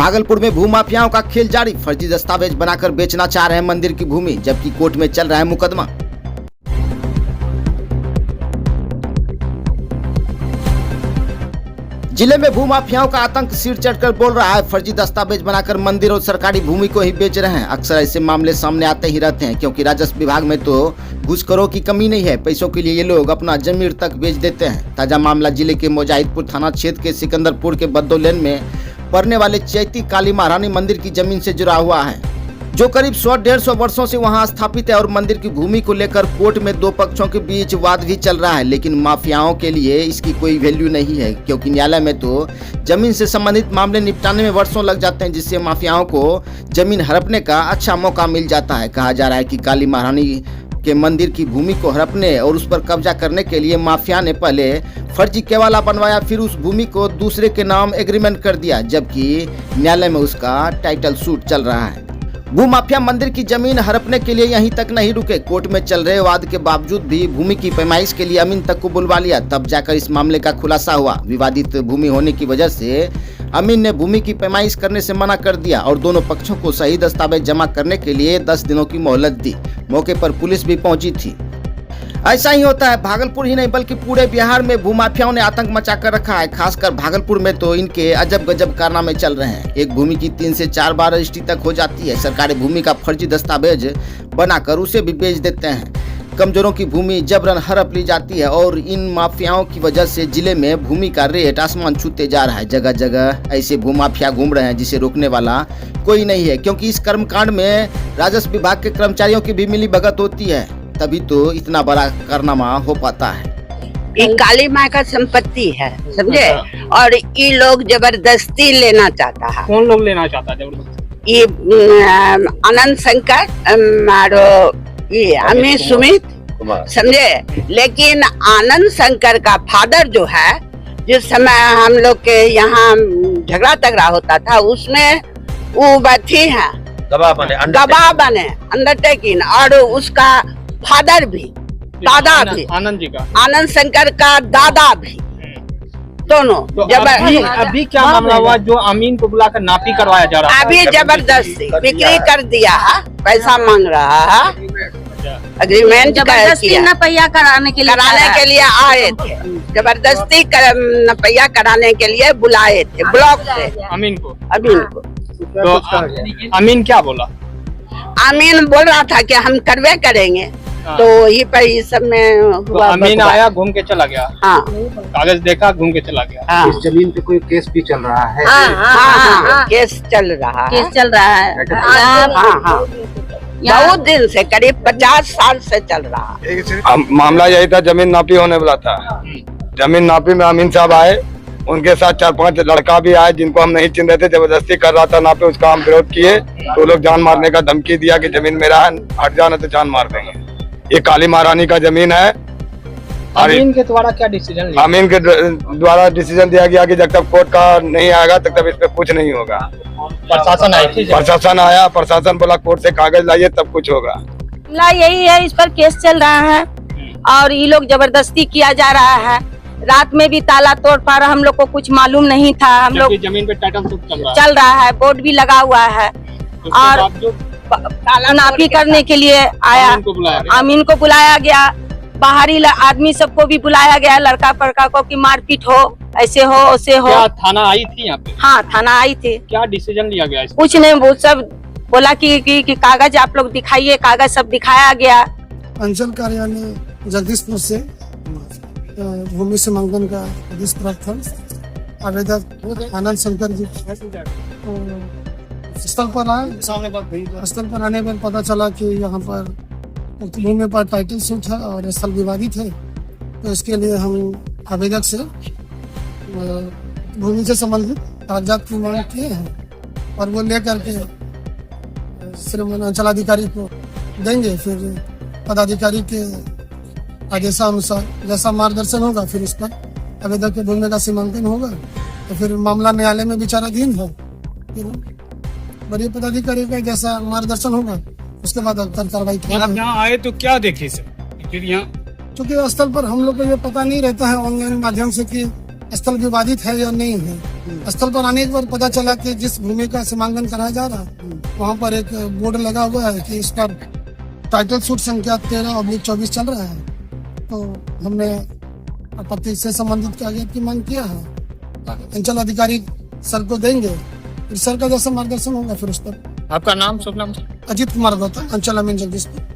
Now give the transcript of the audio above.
भागलपुर में भूमाफियाओं का खेल जारी। फर्जी दस्तावेज बनाकर बेचना चाह रहे हैं मंदिर की भूमि, जबकि कोर्ट में चल रहा है मुकदमा। जिले में भूमाफियाओं का आतंक सिर चढ़कर बोल रहा है। फर्जी दस्तावेज बनाकर मंदिर और सरकारी भूमि को ही बेच रहे हैं। अक्सर ऐसे मामले सामने आते ही रहते हैं, क्योंकि राजस्व विभाग में तो घूसखोरों की कमी नहीं है। पैसों के लिए ये लोग अपना जमीन तक बेच देते हैं। ताजा मामला जिले के मुजाहिदपुर थाना क्षेत्र के सिकंदरपुर के बद्दो लेन में पड़ने वाले चैती काली महारानी मंदिर की जमीन से जुड़ा हुआ है, जो करीब 100-150 वर्षों से वहां स्थापित है। और मंदिर की भूमि को लेकर कोर्ट में दो पक्षों के बीच वाद भी चल रहा है, लेकिन माफियाओं के लिए इसकी कोई वैल्यू नहीं है, क्योंकि न्यायालय में तो जमीन से संबंधित मामले निपटाने में वर्षों लग जाते हैं, जिससे माफियाओं को जमीन हड़पने का अच्छा मौका मिल जाता है। कहा जा रहा है कि काली महारानी के मंदिर की भूमि को हड़पने और उस पर कब्जा करने के लिए माफिया ने पहले फर्जी केवाला बनवाया, फिर उस भूमि को दूसरे के नाम एग्रीमेंट कर दिया, जबकि न्यायालय में उसका टाइटल सूट चल रहा है। भूमाफिया मंदिर की जमीन हड़पने के लिए यहीं तक नहीं रुके। कोर्ट में चल रहे वाद के बावजूद भी भूमि की पैमाइश के लिए अमीन तक को बुलवा लिया, तब जाकर इस मामले का खुलासा हुआ। विवादित भूमि होने की वजह से अमीन ने भूमि की पैमाइश करने से मना कर दिया और दोनों पक्षों को सही दस्तावेज जमा करने के लिए 10 दिनों की मोहलत दी। मौके पर पुलिस भी पहुंची थी। ऐसा ही होता है। भागलपुर ही नहीं बल्कि पूरे बिहार में भूमाफियाओं ने आतंक मचा कर रखा है। खासकर भागलपुर में तो इनके अजब गजब कारनामे चल रहे हैं। एक भूमि की 3 से 4 बार रजिस्ट्री तक हो जाती है। सरकारी भूमि का फर्जी दस्तावेज बनाकर उसे भी बेच देते हैं। कमजोरों की भूमि जबरन हड़प ली जाती है और इन माफियाओं की वजह से जिले में भूमि का रेट आसमान छूते जा रहा है। जगह जगह ऐसे भूमाफिया घूम रहे हैं, जिसे रोकने वाला कोई नहीं है, क्योंकि इस कर्मकांड में राजस्व विभाग के कर्मचारियों की भी मिली भगत होती है, तभी तो इतना बड़ा कारनामा हो पाता है। ये काली माँ का संपत्ति है, समझे। और ये लोग जबरदस्ती लेना चाहता है। कौन लोग लेना चाहता है जबरदस्ती? ये आनंद शंकर और ये अमित सुमित, समझे। लेकिन आनंद शंकर का फादर जो है, जिस समय हम लोग के यहाँ झगड़ा तगड़ा होता था, उसमें वो बैठी है गवाह बने अंडरटेकिंग, और उसका फादर भी, दादा भी, आनंद जी का, आनंद शंकर का दादा भी, दोनों। तो अभी क्या मामला हुआ जो अमीन को बुलाकर नापी करवाया जा रहा है? अभी जबरदस्ती बिक्री कर दिया है, पैसा मांग रहा है, एग्रीमेंट जबरदस्ती नपैया कराने के लिए आए थे। जबरदस्ती नपैया कराने के लिए बुलाए थे ब्लॉक से अमीन को। तो अमीन क्या बोला? अमीन बोल रहा था कि हम करवे करेंगे। तो यही पर इस सब में हुआ। तो अमीन आया, घूम के चला गया। हाँ, कागज देखा, घूम के चला गया। हाँ। इस जमीन पे कोई केस भी चल रहा है? हाँ, केस चल रहा है। हाँ, बहुत दिन से, करीब 50 साल से चल रहा है। मामला यही था, जमीन नापी होने वाला था। जमीन नापी में अमीन साहब आए, उनके साथ 4-5 लड़का भी आए, जिनको हम नहीं चिन्ह रहे थे। जबरदस्ती कर रहा था नापे, उसका हम विरोध किए तो लोग जान मारने का धमकी दिया कि जमीन मेरा है, हट जाना तो जान मार देंगे। ये काली महारानी का जमीन है। अमीन के द्वारा क्या डिसीजन लिया? अमीन के द्वारा डिसीजन दिया गया कि जब तक कोर्ट का नहीं आएगा तब तक इस पे कुछ नहीं होगा। प्रशासन आई थी? प्रशासन आया, प्रशासन बोला कोर्ट से कागज लाइए तब कुछ होगा। यही है, इस पर केस चल रहा है और ये लोग जबरदस्ती किया जा रहा है। रात में भी ताला तोड़ पा रहा, हम लोग को कुछ मालूम नहीं था। हम लोग जमीन पे टाइटल चल रहा है, बोर्ड भी लगा हुआ है, और नापी करने के लिए आया। अमीन को बुलाया गया, बाहरी आदमी सबको भी बुलाया गया, लड़का पड़का को कि मारपीट हो, ऐसे हो, ऐसे हो। क्या थाना आई थी यहाँ पे? हाँ, थाना आई थी। क्या डिसीजन लिया गया? कुछ नहीं, वो सब बोला कि कागज आप लोग दिखाइए। कागज सब दिखाया गया। अंचल कार्यालय जगदीशपुर से भूमि सीमांकन का आदेश प्राप्त था। आवेदक आनंद शंकर जी स्थल पर आए। स्थल पर आने पर पता चला कि यहाँ पर भूमि पर टाइटल सूट है और स्थल विवादित है। तो इसके लिए हम आवेदक से भूमि से संबंधित कागजात की मांग किए हैं और वो लेकर के श्रीमान अंचलाधिकारी को देंगे। फिर पदाधिकारी के आदेशानुसार जैसा मार्गदर्शन होगा, फिर उस पर आवेदक के भूमि का सीमांकन होगा। तो फिर मामला न्यायालय में विचाराधीन है। फिर बड़े पदाधिकारी का जैसा मार्गदर्शन होगा, उसके बाद कार्रवाई की। आप यहाँ आए तो क्या देखे सर? फिर यहाँ चूँकि स्थल पर हम लोग को ये पता नहीं रहता है ऑनलाइन माध्यम से कि स्थल विवादित है या नहीं है। स्थल पर आने के बाद पता चला कि जिस भूमि का सीमांकन कराया जा रहा है वहाँ पर एक बोर्ड लगा हुआ है कि इस पर टाइटल सूट संख्या 13/24 चल रहा है। तो हमने आपत्ति से संबंधित कागजात की मांग किया है, अंचल अधिकारी सर को देंगे, फिर सर का जैसा मार्गदर्शन होगा फिर उस पर। आपका नाम शुभ नाम? अजीत कुमार गौतम, अंचल अमीन जगदीशपुर।